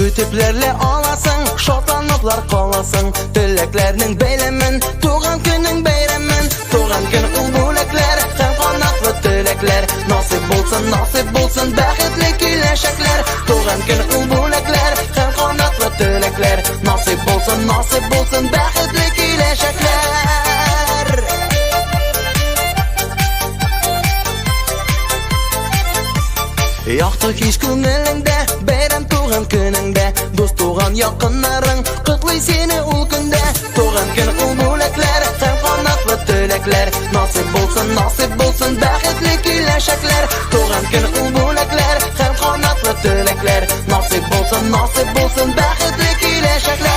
Kütüplerle alasın, şotanlıklar kalasın. Dileklerinin beylemin, tuğan günün beyremin. Tuğan gün ulbulekler, hem kanatlı dilekler. Nasip bulsun bəxtli kileşekler. Tuğan gün ulbulekler, hem kanatlı dilekler. Nasip bulsun bəxtli kileşekler. Yaktı hiç günelinde, beyram tuğan gününde. Dost tuğan yakınların, kutluy seni ul günde. Tuğan gün ulbulekler, hem kanatlı dilekler. Nasip bulsun bəxtli kileşekler. Tuğan gün ulbulekler, hem kanatlı dilekler. Nasip bulsun bəxtli kileşekler.